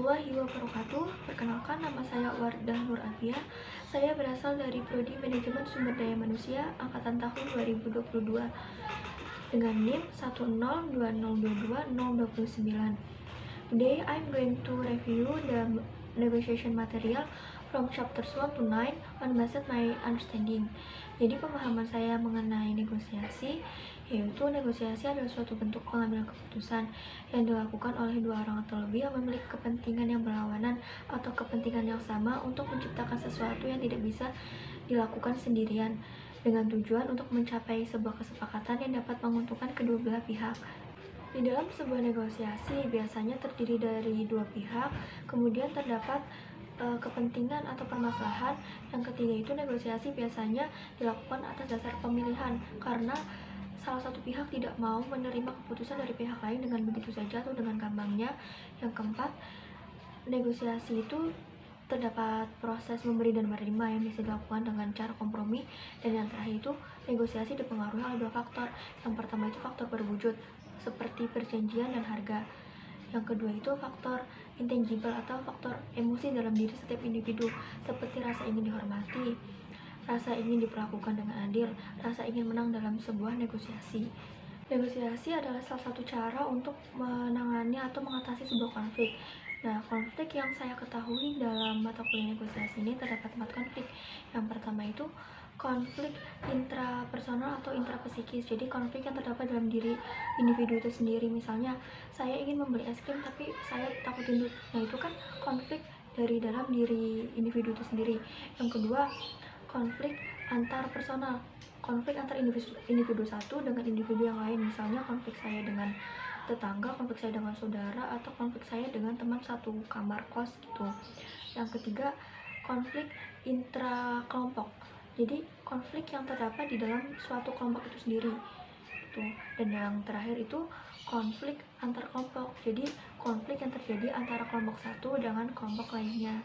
warahmatullahi wabarakatuh. Perkenalkan, nama saya Wardah Nur Afia. Saya berasal dari Prodi Manajemen Sumber Daya Manusia angkatan tahun 2022 dengan NIM 102022029. Today I'm going to review the negotiation material from chapters 1 to 9 on based my understanding. Jadi pemahaman saya mengenai negosiasi, yaitu negosiasi adalah suatu bentuk pengambilan keputusan yang dilakukan oleh dua orang atau lebih yang memiliki kepentingan yang berlawanan atau kepentingan yang sama untuk menciptakan sesuatu yang tidak bisa dilakukan sendirian, dengan tujuan untuk mencapai sebuah kesepakatan yang dapat menguntungkan kedua belah pihak. Di dalam sebuah negosiasi biasanya terdiri dari dua pihak, kemudian terdapat kepentingan atau permasalahan. Yang ketiga itu negosiasi biasanya dilakukan atas dasar pemilihan, karena salah satu pihak tidak mau menerima keputusan dari pihak lain dengan begitu saja atau dengan gampangnya. Yang keempat, negosiasi itu terdapat proses memberi dan menerima yang bisa dilakukan dengan cara kompromi. Dan yang terakhir itu negosiasi dipengaruhi oleh dua faktor. Yang pertama itu faktor berwujud seperti perjanjian dan harga. Yang kedua itu faktor intangible atau faktor emosi dalam diri setiap individu, seperti rasa ingin dihormati, rasa ingin diperlakukan dengan adil, rasa ingin menang dalam sebuah negosiasi. Negosiasi adalah salah satu cara untuk menangani atau mengatasi sebuah konflik. Nah, konflik yang saya ketahui dalam mata kuliah negosiasi ini terdapat 4 konflik. Yang pertama itu konflik intrapersonal atau intrapsikis. Jadi konflik yang terdapat dalam diri individu itu sendiri. Misalnya, saya ingin membeli es krim tapi saya takut gendut. Nah, itu kan konflik dari dalam diri individu itu sendiri. Yang kedua, konflik antar personal. Konflik antar individu satu dengan individu yang lain. Misalnya konflik saya dengan tetangga, konflik saya dengan saudara, atau konflik saya dengan teman satu kamar kos gitu. Yang ketiga, konflik intrakelompok. Jadi konflik yang terdapat di dalam suatu kelompok itu sendiri. Dan yang terakhir itu konflik antar kelompok. Jadi konflik yang terjadi antara kelompok satu dengan kelompok lainnya.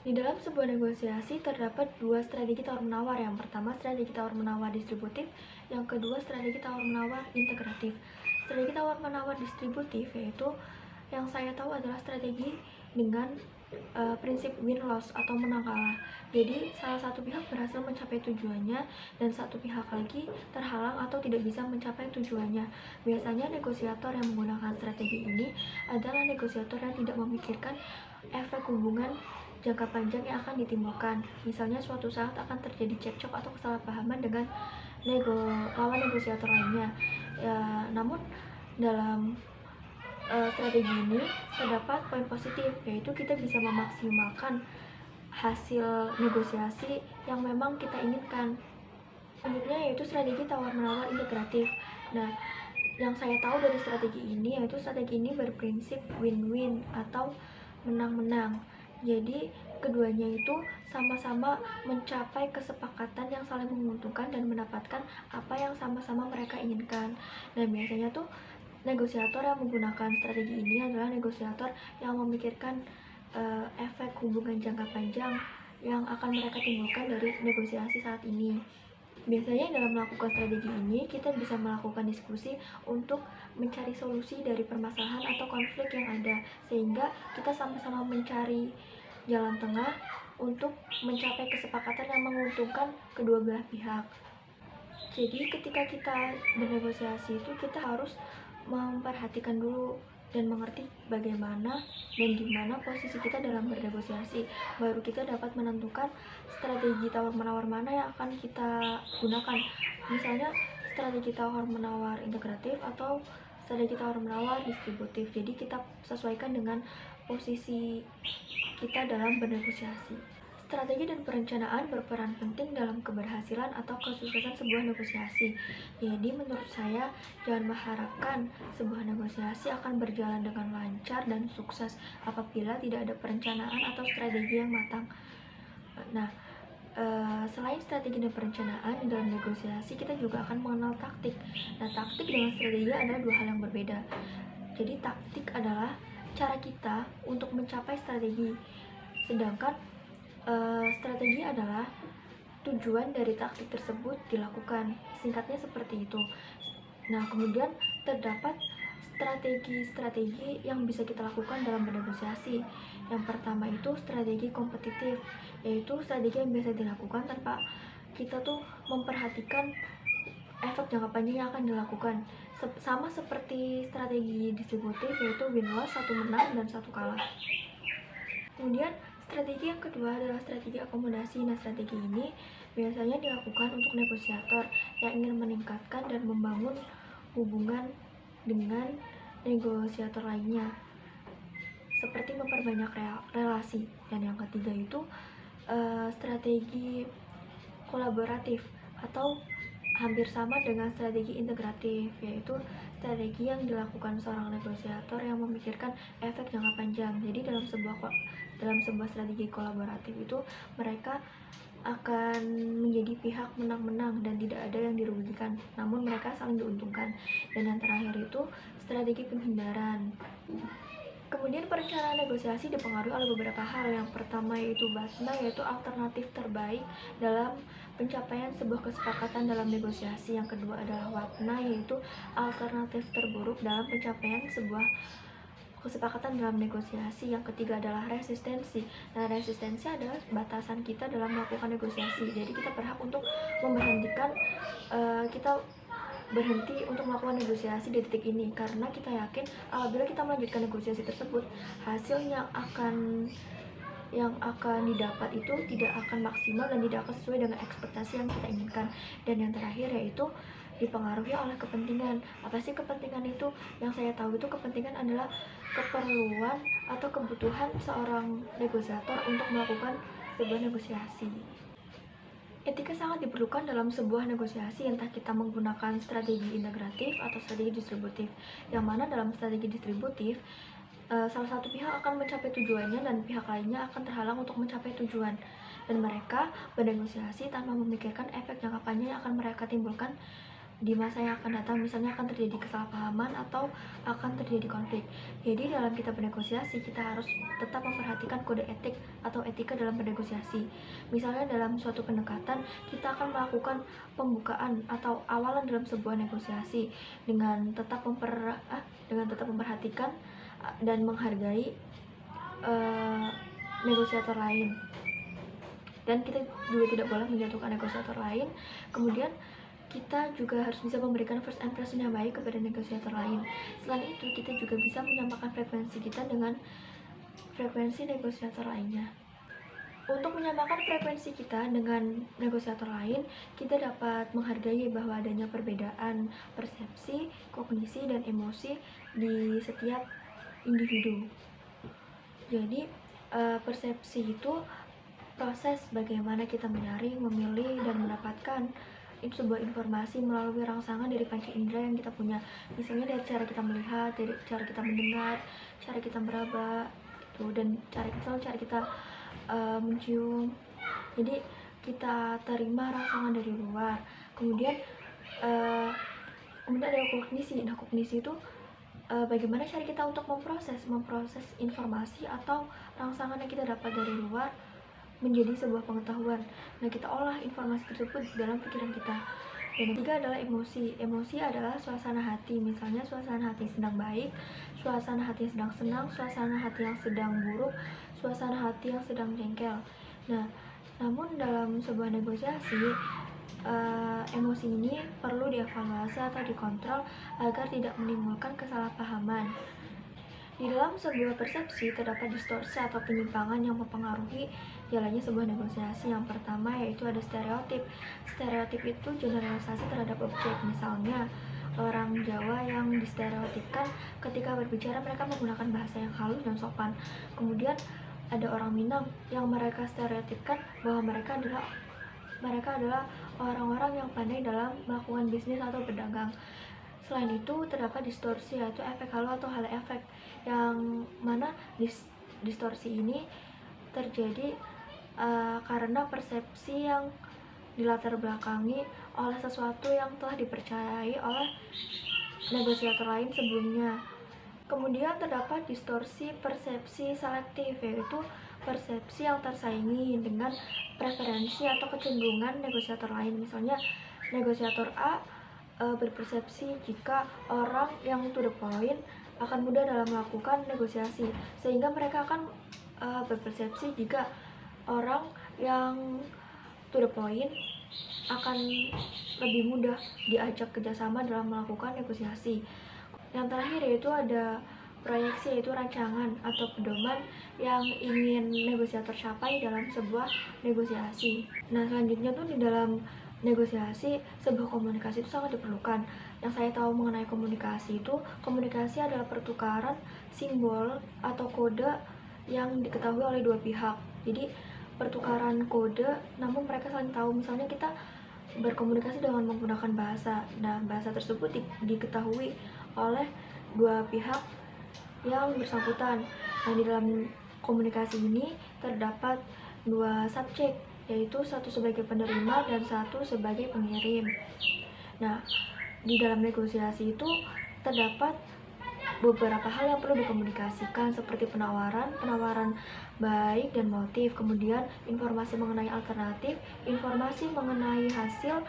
Di dalam sebuah negosiasi terdapat dua strategi tawar-menawar. Yang pertama strategi tawar-menawar distributif, yang kedua strategi tawar-menawar integratif. Strategi tawar-menawar distributif yaitu yang saya tahu adalah strategi dengan prinsip win-loss atau menang kalah. Jadi salah satu pihak berhasil mencapai tujuannya dan satu pihak lagi terhalang atau tidak bisa mencapai tujuannya. Biasanya negosiator yang menggunakan strategi ini adalah negosiator yang tidak memikirkan efek hubungan jangka panjang yang akan ditimbulkan. Misalnya suatu saat akan terjadi cekcok atau kesalahpahaman dengan lawan negosiator lainnya. Namun dalam strategi ini terdapat poin positif, yaitu kita bisa memaksimalkan hasil negosiasi yang memang kita inginkan. Selanjutnya yaitu strategi tawar-menawar integratif. Nah, yang saya tahu dari strategi ini yaitu strategi ini berprinsip win-win atau menang-menang. Jadi keduanya itu sama-sama mencapai kesepakatan yang saling menguntungkan dan mendapatkan apa yang sama-sama mereka inginkan. Nah, biasanya tuh negosiator yang menggunakan strategi ini adalah negosiator yang memikirkan efek hubungan jangka panjang yang akan mereka timbulkan dari negosiasi saat ini. Biasanya dalam melakukan strategi ini, kita bisa melakukan diskusi untuk mencari solusi dari permasalahan atau konflik yang ada, sehingga kita sama-sama mencari jalan tengah untuk mencapai kesepakatan yang menguntungkan kedua belah pihak. Jadi ketika kita bernegosiasi itu kita harus memperhatikan dulu dan mengerti bagaimana dan gimana posisi kita dalam bernegosiasi, baru kita dapat menentukan strategi tawar-menawar mana yang akan kita gunakan. Misalnya strategi tawar-menawar integratif atau strategi tawar-menawar distributif. Jadi kita sesuaikan dengan posisi kita dalam bernegosiasi. Strategi dan perencanaan berperan penting dalam keberhasilan atau kesuksesan sebuah negosiasi. Jadi menurut saya, jangan mengharapkan sebuah negosiasi akan berjalan dengan lancar dan sukses apabila tidak ada perencanaan atau strategi yang matang. Nah, selain strategi dan perencanaan dalam negosiasi, kita juga akan mengenal taktik. Nah, taktik dengan strategi adalah dua hal yang berbeda. Jadi taktik adalah cara kita untuk mencapai strategi, sedangkan strategi adalah tujuan dari taktik tersebut dilakukan. Singkatnya seperti itu. Nah, kemudian terdapat strategi-strategi yang bisa kita lakukan dalam bernegosiasi. Yang pertama itu strategi kompetitif, yaitu strategi yang biasa dilakukan tanpa kita tuh memperhatikan efek jangka panjang yang akan dilakukan. Sama seperti strategi distributif, yaitu win-loss, satu menang dan satu kalah. Kemudian strategi yang kedua adalah strategi akomodasi. Nah, strategi ini biasanya dilakukan untuk negosiator yang ingin meningkatkan dan membangun hubungan dengan negosiator lainnya, seperti memperbanyak relasi. Dan yang ketiga itu strategi kolaboratif atau hampir sama dengan strategi integratif, yaitu strategi yang dilakukan seorang negosiator yang memikirkan efek jangka panjang. Jadi dalam sebuah strategi kolaboratif itu mereka akan menjadi pihak menang-menang dan tidak ada yang dirugikan, namun mereka saling diuntungkan. Dan yang terakhir itu strategi penghindaran. Kemudian perencanaan negosiasi dipengaruhi oleh beberapa hal. Yang pertama yaitu BATNA, yaitu alternatif terbaik dalam pencapaian sebuah kesepakatan dalam negosiasi. Yang kedua adalah WATNA, yaitu alternatif terburuk dalam pencapaian sebuah kesepakatan dalam negosiasi. Yang ketiga adalah resistensi. Nah, resistensi adalah batasan kita dalam melakukan negosiasi. Jadi kita berhak untuk memberhentikan kita berhenti untuk melakukan negosiasi di titik ini, karena kita yakin apabila kita melanjutkan negosiasi tersebut, hasil yang akan didapat itu tidak akan maksimal dan tidak akan sesuai dengan ekspektasi yang kita inginkan. Dan yang terakhir yaitu dipengaruhi oleh kepentingan. Apa sih kepentingan itu? Yang saya tahu itu kepentingan adalah keperluan atau kebutuhan seorang negosiator untuk melakukan sebuah negosiasi. Etika sangat diperlukan dalam sebuah negosiasi, entah kita menggunakan strategi integratif atau strategi distributif. Yang mana dalam strategi distributif, salah satu pihak akan mencapai tujuannya dan pihak lainnya akan terhalang untuk mencapai tujuan. Dan mereka bernegosiasi tanpa memikirkan efek jangka panjang yang akan mereka timbulkan di masa yang akan datang. Misalnya akan terjadi kesalahpahaman atau akan terjadi konflik. Jadi dalam kita bernegosiasi, kita harus tetap memperhatikan kode etik atau etika dalam bernegosiasi. Misalnya dalam suatu pendekatan, kita akan melakukan pembukaan atau awalan dalam sebuah negosiasi dengan tetap memperhatikan dan menghargai negosiator lain. Dan kita juga tidak boleh menjatuhkan negosiator lain. Kemudian kita juga harus bisa memberikan first impression yang baik kepada negosiator lain. Selain itu, kita juga bisa menyamakan frekuensi kita dengan frekuensi negosiator lainnya. Untuk menyamakan frekuensi kita dengan negosiator lain, kita dapat menghargai bahwa adanya perbedaan persepsi, kognisi, dan emosi di setiap individu. Jadi, persepsi itu proses bagaimana kita menyaring, memilih, dan mendapatkan sebuah informasi melalui rangsangan dari panca indera yang kita punya. Misalnya dari cara kita melihat, dari cara kita mendengar, cara kita meraba, gitu, dan cara kita mencium. Jadi kita terima rangsangan dari luar. Kemudian ada kognisi. Nah, kognisi itu bagaimana cara kita untuk memproses informasi atau rangsangan yang kita dapat dari luar menjadi sebuah pengetahuan. Nah, kita olah informasi tersebut dalam pikiran kita. Dan yang ketiga adalah emosi. Emosi adalah suasana hati. Misalnya suasana hati sedang baik, suasana hati yang sedang senang, suasana hati yang sedang buruk, suasana hati yang sedang jengkel. Nah, namun dalam sebuah negosiasi, emosi ini perlu dievaluasi atau dikontrol agar tidak menimbulkan kesalahpahaman. Di dalam sebuah persepsi terdapat distorsi atau penyimpangan yang mempengaruhi jalannya sebuah negosiasi. Yang pertama yaitu ada stereotip. Stereotip itu generalisasi terhadap objek. Misalnya orang Jawa yang distereotipkan ketika berbicara mereka menggunakan bahasa yang halus dan sopan. Kemudian ada orang Minang yang mereka stereotipkan bahwa mereka adalah orang-orang yang pandai dalam melakukan bisnis atau berdagang. Selain itu, terdapat distorsi, yaitu efek halo atau halo efek, yang mana distorsi ini terjadi karena persepsi yang dilatar belakangi oleh sesuatu yang telah dipercayai oleh negosiator lain sebelumnya. Kemudian terdapat distorsi persepsi selektif, yaitu persepsi yang tersaingi dengan preferensi atau kecenderungan negosiator lain. Misalnya negosiator A berpersepsi jika orang yang to the point akan mudah dalam melakukan negosiasi, sehingga mereka akan berpersepsi jika orang yang to the point akan lebih mudah diajak kerjasama dalam melakukan negosiasi. Yang terakhir yaitu ada proyeksi, yaitu rancangan atau pedoman yang ingin negosiator capai dalam sebuah negosiasi. Nah, selanjutnya tuh di dalam negosiasi, sebuah komunikasi itu sangat diperlukan. Yang saya tahu mengenai komunikasi adalah pertukaran simbol atau kode yang diketahui oleh dua pihak. Jadi pertukaran kode, namun mereka saling tahu. Misalnya kita berkomunikasi dengan menggunakan bahasa. Nah, bahasa tersebut diketahui oleh dua pihak yang bersangkutan. Nah, di dalam komunikasi ini terdapat dua subjek, yaitu satu sebagai penerima dan satu sebagai pengirim. Nah, di dalam negosiasi itu terdapat beberapa hal yang perlu dikomunikasikan, seperti penawaran baik dan motif, kemudian informasi mengenai alternatif, informasi mengenai hasil,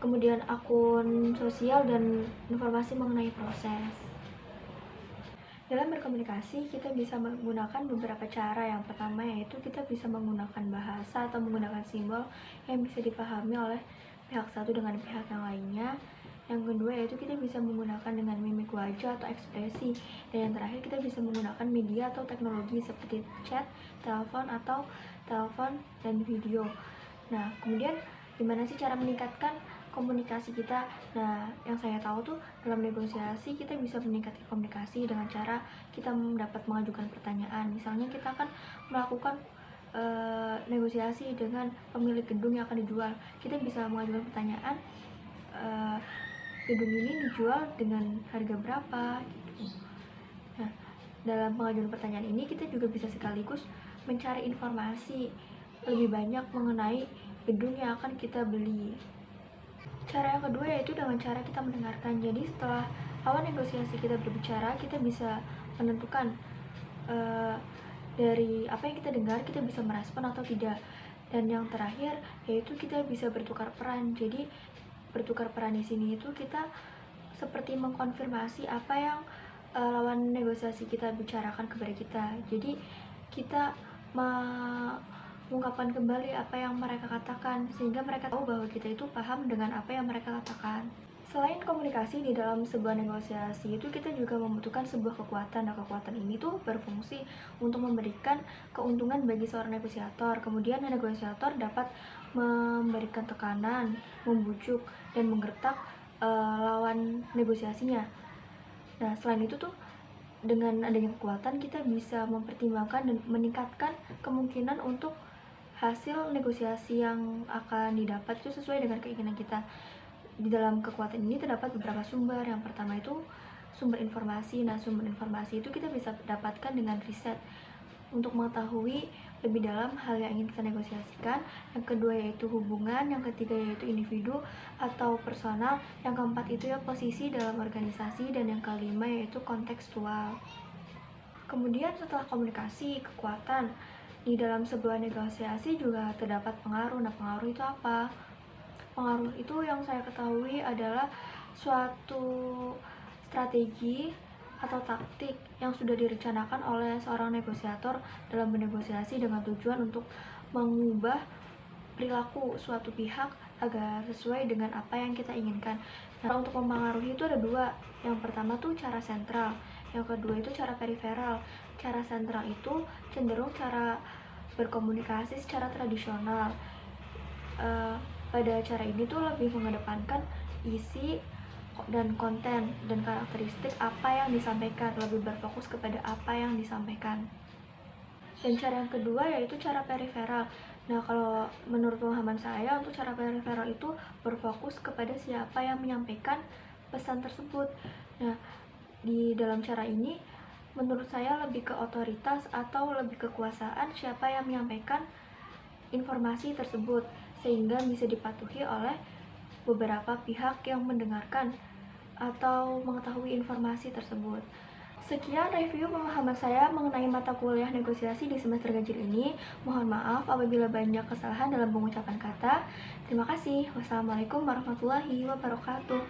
kemudian akun sosial, dan informasi mengenai proses. Dalam berkomunikasi, kita bisa menggunakan beberapa cara. Yang pertama yaitu kita bisa menggunakan bahasa atau menggunakan simbol yang bisa dipahami oleh pihak satu dengan pihak yang lainnya. Yang kedua yaitu kita bisa menggunakan dengan mimik wajah atau ekspresi. Dan yang terakhir kita bisa menggunakan media atau teknologi seperti chat, telepon dan video. Nah, kemudian gimana sih cara meningkatkan komunikasi kita? Nah, yang saya tahu tuh dalam negosiasi kita bisa meningkatkan komunikasi dengan cara kita dapat mengajukan pertanyaan. Misalnya kita akan melakukan negosiasi dengan pemilik gedung yang akan dijual. Kita bisa mengajukan pertanyaan, gedung ini dijual dengan harga berapa gitu. Nah, dalam pengajuan pertanyaan ini kita juga bisa sekaligus mencari informasi lebih banyak mengenai gedung yang akan kita beli. Cara yang kedua yaitu dengan cara kita mendengarkan. Jadi setelah awal negosiasi kita berbicara, kita bisa menentukan dari apa yang kita dengar, kita bisa merespon atau tidak. Dan yang terakhir yaitu kita bisa bertukar peran. Jadi bertukar peran di sini itu kita seperti mengkonfirmasi apa yang lawan negosiasi kita bicarakan kepada kita. Jadi kita mengungkapkan kembali apa yang mereka katakan, sehingga mereka tahu bahwa kita itu paham dengan apa yang mereka katakan. Selain komunikasi di dalam sebuah negosiasi itu kita juga membutuhkan sebuah kekuatan. Nah, kekuatan ini tuh berfungsi untuk memberikan keuntungan bagi seorang negosiator. Kemudian negosiator dapat memberikan tekanan, membujuk, dan menggertak lawan negosiasinya. Nah, selain itu tuh dengan adanya kekuatan kita bisa mempertimbangkan dan meningkatkan kemungkinan untuk hasil negosiasi yang akan didapat itu sesuai dengan keinginan kita. Di dalam kekuatan ini terdapat beberapa sumber. Yang pertama itu sumber informasi. Nah, sumber informasi itu kita bisa dapatkan dengan riset untuk mengetahui lebih dalam hal yang ingin kita negosiasikan. Yang kedua yaitu hubungan. Yang ketiga yaitu individu atau personal. Yang keempat itu ya posisi dalam organisasi. Dan yang kelima yaitu kontekstual. Kemudian setelah komunikasi, kekuatan, di dalam sebuah negosiasi juga terdapat pengaruh. Nah, pengaruh itu apa? Pengaruh itu yang saya ketahui adalah suatu strategi atau taktik yang sudah direncanakan oleh seorang negosiator dalam bernegosiasi dengan tujuan untuk mengubah perilaku suatu pihak agar sesuai dengan apa yang kita inginkan. Nah, untuk mempengaruhi itu ada dua. Yang pertama tuh cara sentral, yang kedua itu cara periferal. Cara sentral itu cenderung cara berkomunikasi secara tradisional. Pada cara ini tuh lebih mengedepankan isi dan konten dan karakteristik apa yang disampaikan, lebih berfokus kepada apa yang disampaikan. Dan cara yang kedua yaitu cara periferal. Nah, kalau menurut pemahaman saya, untuk cara periferal itu berfokus kepada siapa yang menyampaikan pesan tersebut. Nah, di dalam cara ini menurut saya lebih ke otoritas atau lebih kekuasaan siapa yang menyampaikan informasi tersebut, sehingga bisa dipatuhi oleh beberapa pihak yang mendengarkan atau mengetahui informasi tersebut. Sekian review pemahaman saya mengenai mata kuliah negosiasi di semester ganjil ini. Mohon maaf apabila banyak kesalahan dalam pengucapan kata. Terima kasih. Wassalamualaikum warahmatullahi wabarakatuh.